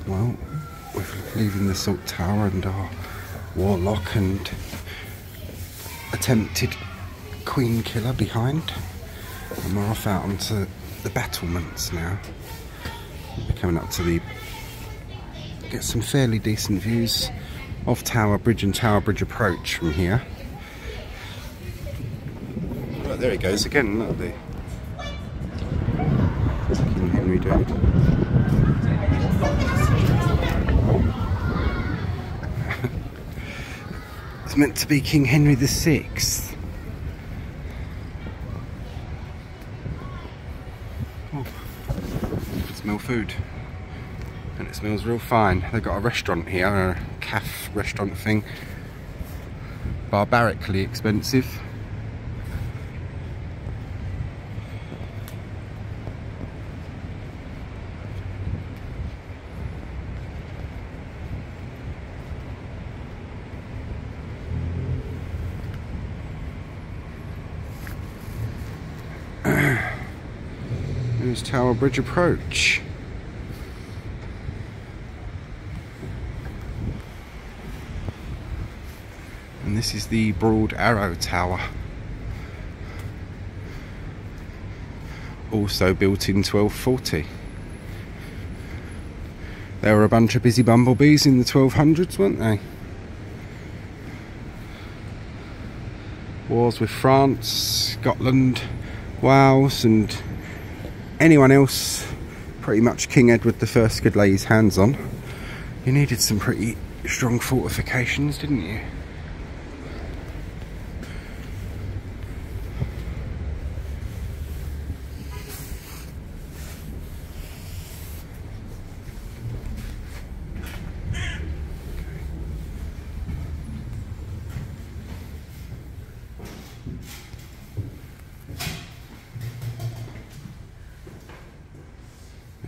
Well, we're leaving the Salt Tower and our warlock and attempted queen killer behind, and we're off out onto the battlements now. We're coming up to the... get some fairly decent views of Tower Bridge and Tower Bridge approach from here. Right, there he goes again, look, the King Henry dude. It's meant to be King Henry VI. Oh, I can smell food. And it smells real fine. They've got a restaurant here, a cafe restaurant thing. Barbarically expensive. There's Tower Bridge approach. And this is the Broad Arrow Tower. Also built in 1240. There were a bunch of busy bumblebees in the 1200s, weren't they? Wars with France, Scotland, Wales and anyone else pretty much King Edward I could lay his hands on. You needed some pretty strong fortifications, didn't you?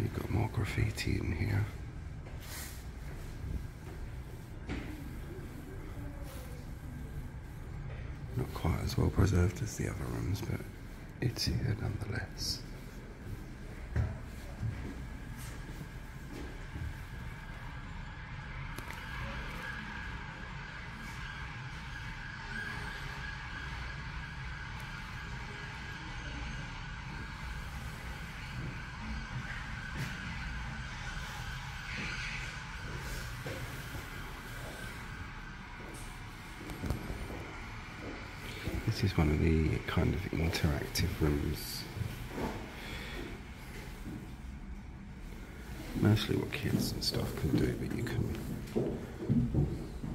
You've got more graffiti in here. Not quite as well preserved as the other rooms, but it's here nonetheless. This is one of the kind of interactive rooms. Mostly what kids and stuff can do, but you can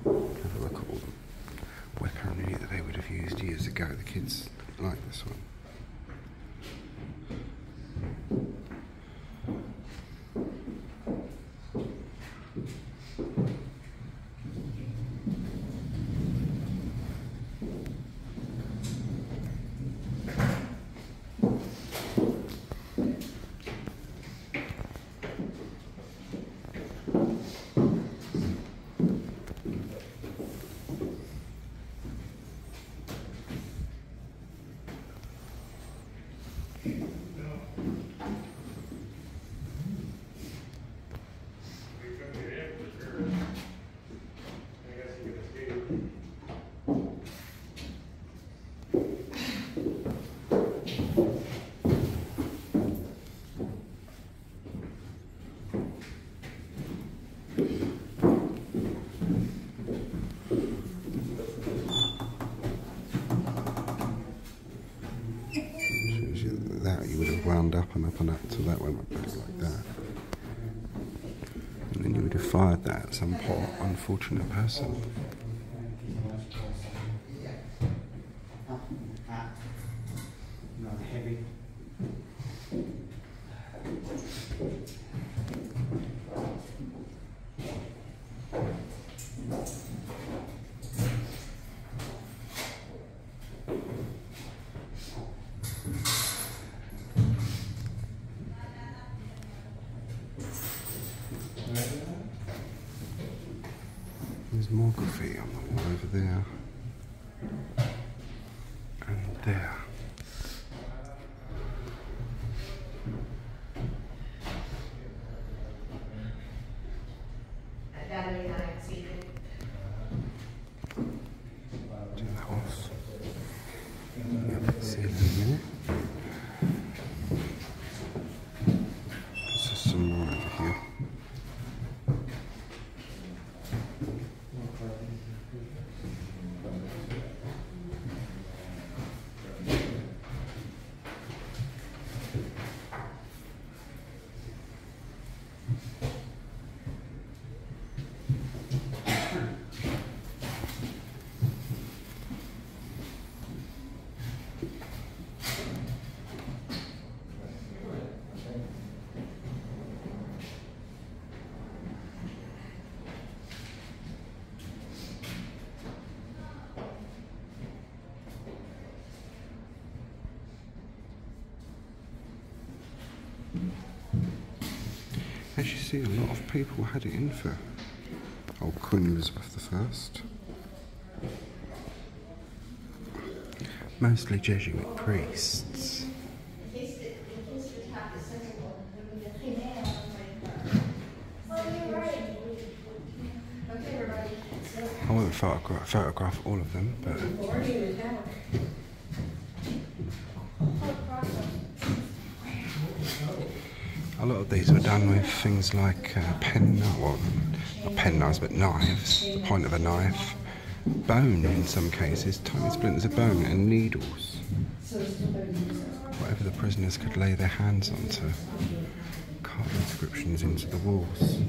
have a look at all the weaponry that they would have used years ago. The kids like this one. You would have wound up and up and up till that went back like that, and then you would have fired that at some poor unfortunate person. There's more graffiti on the wall over there. And there. some more over here. As you see, a lot of people had it in for old Queen Elizabeth I. Mostly Jesuit priests. I won't photograph all of them, but a lot of these were done with things like not penknives, but knives, the point of a knife, bone in some cases, tiny splinters of bone, and needles. Whatever the prisoners could lay their hands on to carve inscriptions into the walls.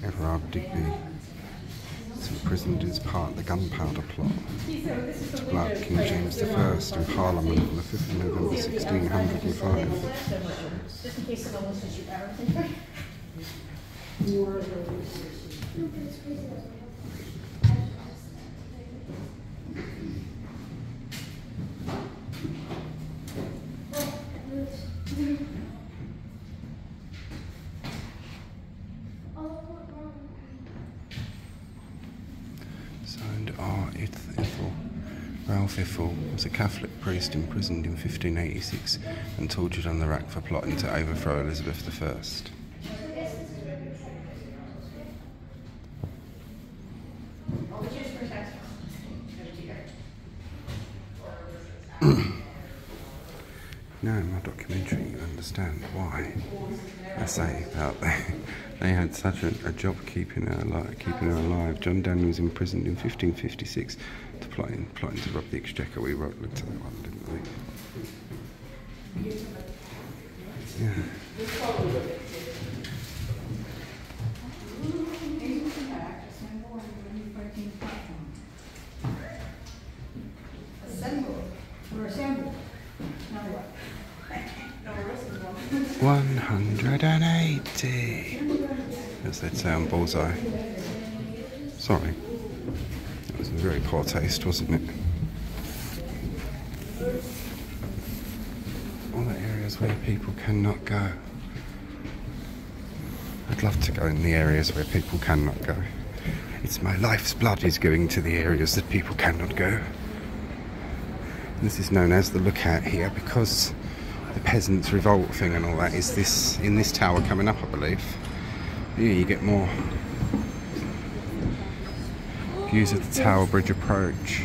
Everard Digby was imprisoned as part of the gunpowder plot to blow up King James I in Parliament on the 5th of November 1605. Just in case someone wants to shoot everything. Signed R. Ralph Ithel was a Catholic priest imprisoned in 1586 and tortured on the rack for plotting to overthrow Elizabeth I. Now in my documentary you understand why I say that they had such a job keeping her alive. John Danny was imprisoned in 1556 to plotting to rob the Exchequer. We looked at that one, didn't we? Yeah. Assemble. 180, as they'd say on Bullseye. Sorry, that was a very poor taste, wasn't it? All the areas where people cannot go. I'd love to go in the areas where people cannot go. It's my life's blood is going to the areas that people cannot go. This is known as the Lookout here because the peasants' revolt thing and all that is this in this tower coming up, I believe. Here you get more views of the Tower Bridge approach.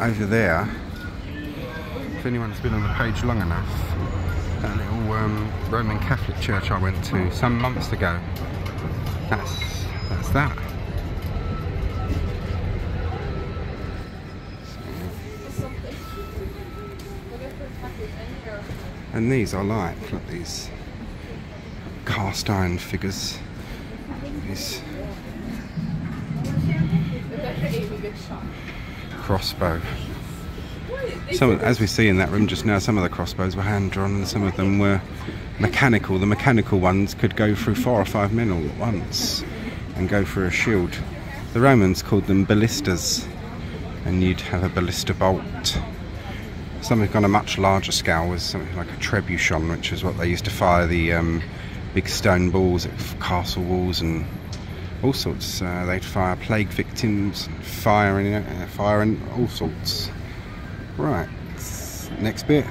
Over there, if anyone's been on the page long enough, that little Roman Catholic church I went to some months ago, that's that. And these I like, look, these cast iron figures. These crossbow. Some, as we see in that room just now, some of the crossbows were hand drawn and some of them were mechanical. The mechanical ones could go through 4 or 5 men all at once and go through a shield. The Romans called them ballistas, and you'd have a ballista bolt. Something on a much larger scale was something like a trebuchet, which is what they used to fire the big stone balls at castle walls and all sorts. They'd fire plague victims, fire and all sorts. Right, next bit.